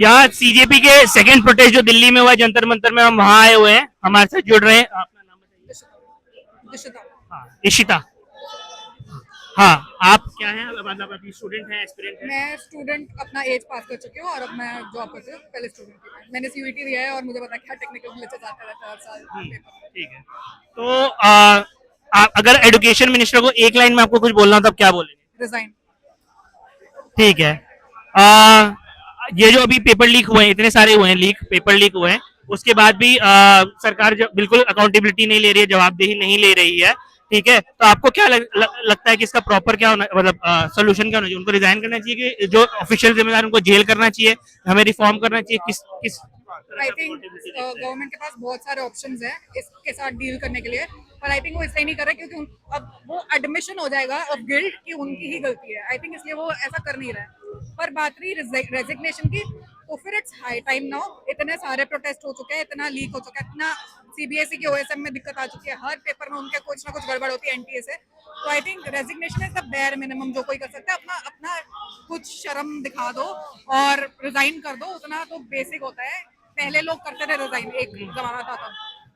यहाँ सीजेपी के second protest जो दिल्ली में हुआ जंतर मंतर में, हम वहाँ आए हुए हैं, हमारे साथ जुड़ रहे हैं। अपना नाम बताइए। दिशा। हाँ, इशिता। हाँ, आप क्या हैं, मतलब अभी स्टूडेंट हैं, एस्पिरेंट हैं? मैं स्टूडेंट अपना एज पास कर चुकी हूँ और अब मैं जॉब करती हूँ। पहले स्टूडेंट थी मैंने सीयूईटी दिया है और मुझे पता है क्या टेक्निकल ग्लिचेस आते रहते हैं हर साल पेपर में। ठीक है। तो आप अगर एजुकेशन मिनिस्टर को एक लाइन में आपको कुछ बोलना हो, तब क्या बोलेंगे? रिजाइन। ठीक है। आ, ये जो अभी पेपर लीक हुए हैं, इतने सारे हुए हैं लीक, पेपर लीक हुए हैं, उसके बाद भी सरकार जो बिल्कुल अकाउंटेबिलिटी नहीं ले रही है, जवाबदेही नहीं ले रही है। ठीक है, तो आपको क्या लगता है कि इसका प्रॉपर क्या होना, मतलब सोल्यूशन क्या होना चाहिए? उनको रिजाइन करना चाहिए कि जो ऑफिशियल जिम्मेदार उनको जेल करना चाहिए, हमें रिफॉर्म करना चाहिए, किस किस आई थिंक गवर्नमेंट के पास बहुत सारे ऑप्शंस हैं इसके साथ डील करने के लिए, पर आई थिंक वो इसलिए नहीं कर रहे क्योंकि अब वो एडमिशन हो जाएगा ऑफ गिल्ट कि उनकी ही गलती है। आई थिंक इसलिए वो ऐसा कर नहीं रहा है। पर बात रही रेजिग्नेशन की, तो फिर इट्स हाई टाइम नाउ। इतने सारे प्रोटेस्ट हो चुके हैं, इतना लीक हो चुका है, इतना सीबीएसई के ओएसएम में दिक्कत आ चुकी है, हर पेपर में उनके कुछ ना कुछ गड़बड़ होती है एनटीए से। तो I think resignation is the bare minimum जो कोई कर सकता है। अपना अपना कुछ शर्म दिखा दो और रिजाइन कर दो, उतना तो बेसिक होता है। पहले लोग करते थे रिजाइन, एक जमाना था तब,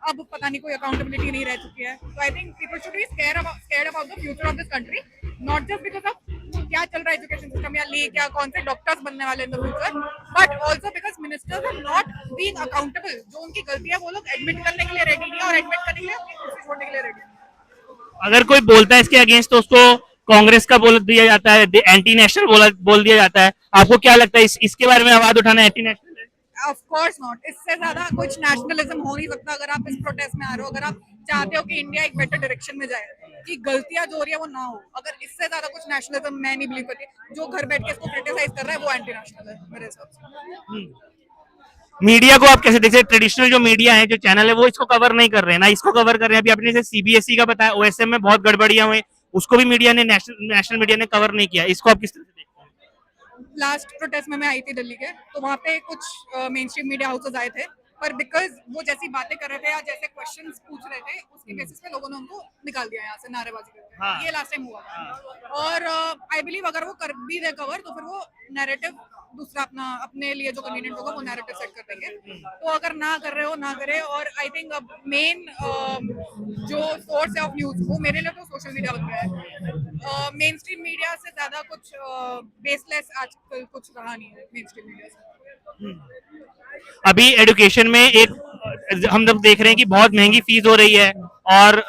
अब पता नहीं कोई अकाउंटेबिलिटी नहीं रह चुकी है। तो I think people should be scared about the future of this country, not just because of क्या चल रहा है एजुकेशन सिस्टम या लीग या कौन से डॉक्टर्स बनने वाले in the future, but also because ministers are not being accountable. जो उनकी गलती है वो लोग एडमिट करने के लिए रेडी नहीं है और एडमिट करने के लिए अपनी कुर्सी छोड़ने के लिए रेडी नहीं अगर कोई बोलता है इसके अगेंस्ट, तो उसको कांग्रेस का बोल दिया जाता है, एंटी नेशनल बोल दिया जाता है। आपको क्या लगता है इसके बारे में आवाज उठाना एंटी नेशनल है? है। Of course not. इससे ज्यादा कुछ नेशनलिज्म हो नहीं सकता अगर आप इस प्रोटेस्ट में आ रहे हो, अगर आप चाहते हो कि इंडिया एक बेटर डायरेक्शन में जाए, कि गलतियां जो हो रही है वो ना हो। अगर इससे ज्यादा कुछ नेशनलिज्म मैं नहीं बिलीव करती। जो घर बैठ के इसको क्रिटिसाइज कर रहा है वो एंटी नेशनल है मेरे हिसाब से। मीडिया को आप कैसे देखते हैं? ट्रेडिशनल जो मीडिया है, जो चैनल है, वो इसको कवर नहीं कर रहे हैं ना, इसको कवर कर रहे हैं। अभी आपने जैसे सीबीएसई का बताया, ओएसएम में बहुत गड़बड़ियां हुई, उसको भी मीडिया ने, नेशनल मीडिया ने कवर नहीं किया। इसको आप किस तरह से देखते हैं? लास्ट प्रोटेस्ट में मैं आई थी दिल्ली के, तो वहाँ पे कुछ मेन स्ट्रीम मीडिया हाउसेज आए थे, पर बिकॉज वो जैसी बातें कर रहे थे या जैसे क्वेश्चंस पूछ रहे थे उसके बेसिस पे लोगों ने उनको निकाल दिया यहाँ से नारेबाजी करके। हाँ, ये लास्ट टाइम हुआ था। और आई बिलीव अगर वो कर भी दे कवर तो फिर वो नैरेटिव दूसरा अपना अपने लिए जो कन्वीनियंट होगा वो नैरेटिव सेट कर देंगे। तो अगर ना कर रहे हो ना करे। और आई थिंक अब मेन जो सोर्स है ऑफ न्यूज वो मेरे लिए तो सोशल मीडिया बन गया है। मेन स्ट्रीम मीडिया से ज्यादा कुछ बेसलेस आजकल कुछ रहा नहीं है मेन स्ट्रीम मीडिया से। अभी एजुकेशन में एक हम लोग देख रहे हैं कि बहुत महंगी फीस हो रही है, और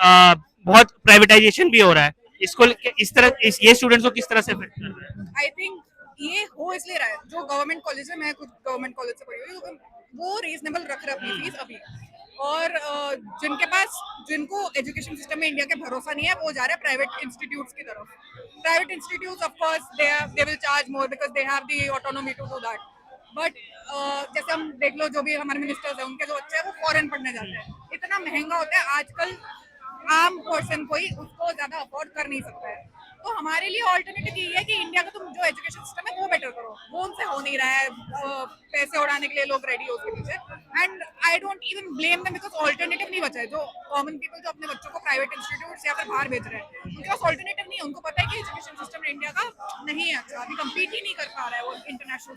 बहुत प्राइवेटाइजेशन भी हो रहा है। इसको इस तरह ये स्टूडेंट्स को किस तरह से अफेक्ट कर रहा है? आई थिंक ये हो इसलिए रहा है, जो गवर्नमेंट कॉलेज है, मैं कुछ गवर्नमेंट कॉलेज से पढ़ी हुई हूँ, वो रीजनेबल रख रहे अपनी फीस अभी। और जिनके पास जिनको एजुकेशन सिस्टम में इंडिया के भरोसा नहीं है वो जा रहे हैं प्राइवेट इंस्टीट्यूट्स की तरफ। Private institutes of course they will charge more because they have the autonomy to do that. But जैसे हम देख लो जो भी हमारे मिनिस्टर्स हैं उनके जो बच्चे हैं वो फॉरेन पढ़ने जाते हैं, इतना महंगा होता है आजकल, आम पर्सन कोई उसको ज्यादा अफोर्ड कर नहीं सकता है। तो हमारे लिए ऑल्टरनेटिव यही है कि इंडिया का तुम जो एजुकेशन सिस्टम है वो बेटर करो, वो उनसे हो नहीं रहा है। पैसे उड़ाने के लिए लोग रेडी हो उसके पीछे, and I don't even blame them because alternative नहीं बचा है। जो कॉमन पीपल जो अपने बच्चों को प्राइवेट इंस्टीट्यूट या फिर बाहर भेज रहे हैं उनके पास ऑल्टरनेटिव नहीं है। उनको पता है कि एजुकेशन सिस्टम इंडिया का नहीं है अच्छा, अभी कम्पीट ही नहीं कर पा रहा है वो इंटरनेशनल।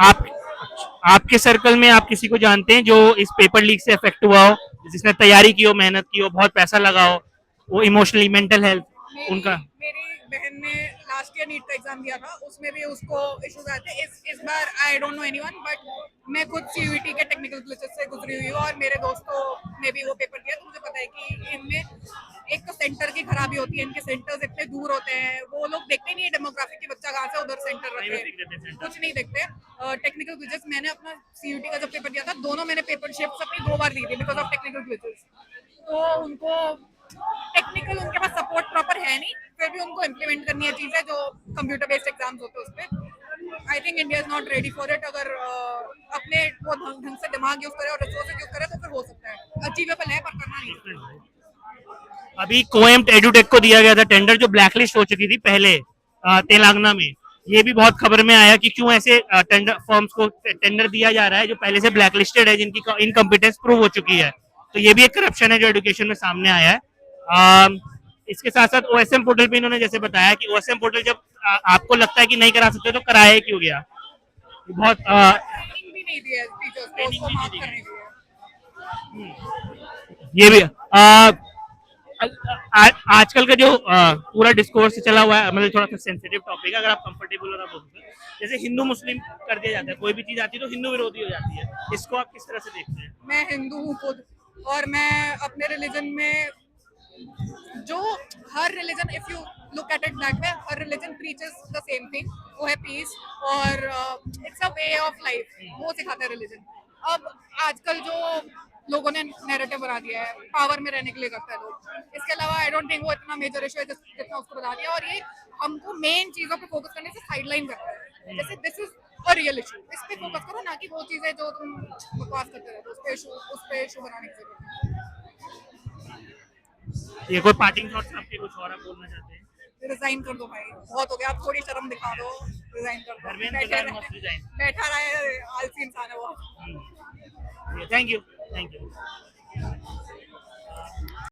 आप आपके सर्कल में आप किसी को जानते हैं जो इस पेपर लीक से अफेक्ट हुआ हो, जिसने तैयारी की हो, मेहनत की हो, बहुत पैसा लगा हो, वो इमोशनली, मेंटल हेल्थ मेरी उनका? मेरी बहन ने लास्ट ईयर नीट का एग्जाम दिया था, उसमें भी उसको इश्यूज आए थे। इस बार I don't know anyone, but मैं खुद सीयूईटी के टेक्निकल ग्लिचेस से गुजरी हुई हूँ और मेरे दोस्तों ने भी वो पेपर दिया, तो मुझे पता है कि इनमें एक तो सेंटर की खराबी होती है, इनके सेंटर्स इतने दूर होते हैं, वो लोग देखते नहीं है डेमोग्राफिक की बच्चा कहाँ से उधर सेंटर रखे, कुछ नहीं देखते। टेक्निकल ग्लिचेस, मैंने अपना सीयूईटी का जब पेपर दिया था, दोनों मैंने पेपर शिफ्ट अपनी 2 बार दी थी बिकॉज ऑफ टेक्निकल ग्लिचेस। तो उनको टेक्निकल उनके पास सपोर्ट प्रॉपर है नहीं, फिर भी उनको इम्प्लीमेंट करनी है चीजें जो कंप्यूटर बेस्ड एग्जाम्स होते हैं उस पर। I think India is not ready for it. अगर अपने वो ढंग से दिमाग यूज करे और रिसोर्सेज यूज करे तो फिर हो सकता है, अचीवेबल है पर करना नहीं। अभी कोएम्ट एडुटेक को दिया गया था टेंडर, जो ब्लैकलिस्ट हो चुकी थी पहले तेलंगाना में। ये भी बहुत खबर में आया कि क्यों ऐसे टेंडर फर्म्स को टेंडर दिया जा रहा है जो पहले से ब्लैकलिस्टेड है, जिनकी इनकम्पिटेंस प्रूव हो चुकी है। तो ये भी एक करप्शन है जो एजुकेशन में सामने आया है। इसके साथ साथ ओएसएम पोर्टल पे इन्होंने जैसे बताया कि ओएसएम पोर्टल जब आपको लगता है कि नहीं करा सकते तो कराया क्यों गया? बहुत ट्रेनिंग भी नहीं दी है टीचर्स को, ट्रेनिंग उसको भी नहीं माफ दी करने है। दी है। ये भी आजकल का जो पूरा डिस्कोर्स चला हुआ है, मतलब थोड़ा सा सेंसिटिव टॉपिक है, अगर आप कंफर्टेबल हो तो बोल सकते हैं। जैसे हिंदू मुस्लिम कर दिया जाता है, कोई भी चीज आती है तो हिंदू विरोधी हो जाती है, इसको आप किस तरह से देखते हैं? मैं हिंदू हूँ खुद, और मैं अपने रिलीजन में जो हर religion, if you look at it that way, हर religion preaches the same thing, वो है पीस, और it's a way of life, वो सिखाता है रिलीजन। अब आजकल जो लोगों ने नैरेटिव बना दिया है, पावर में रहने के लिए करता है लोग, इसके अलावा आई डोंट थिंक वो इतना मेजर इशू है जितना उसको बता दिया, और ये हमको मेन चीजों पे फोकस करने से साइडलाइन करता है। जैसे this is a real issue, इस पे फोकस करो, ना कि वो चीजें जो तुम बकवास करते रहते हो उस पे इशू बनाने की जरूरत है। ये कोई पार्टिंग थॉट्स आपके, कुछ और आप बोलना चाहते हैं? रिजाइन कर दो भाई, बहुत हो गया, आप थोड़ी शर्म दिखा दो, रिजाइन कर दो, धर्मेंद्र प्रधान मस्ट रिजाइन। बैठा रहे, आलसी इंसान है वो। Thank you, thank you.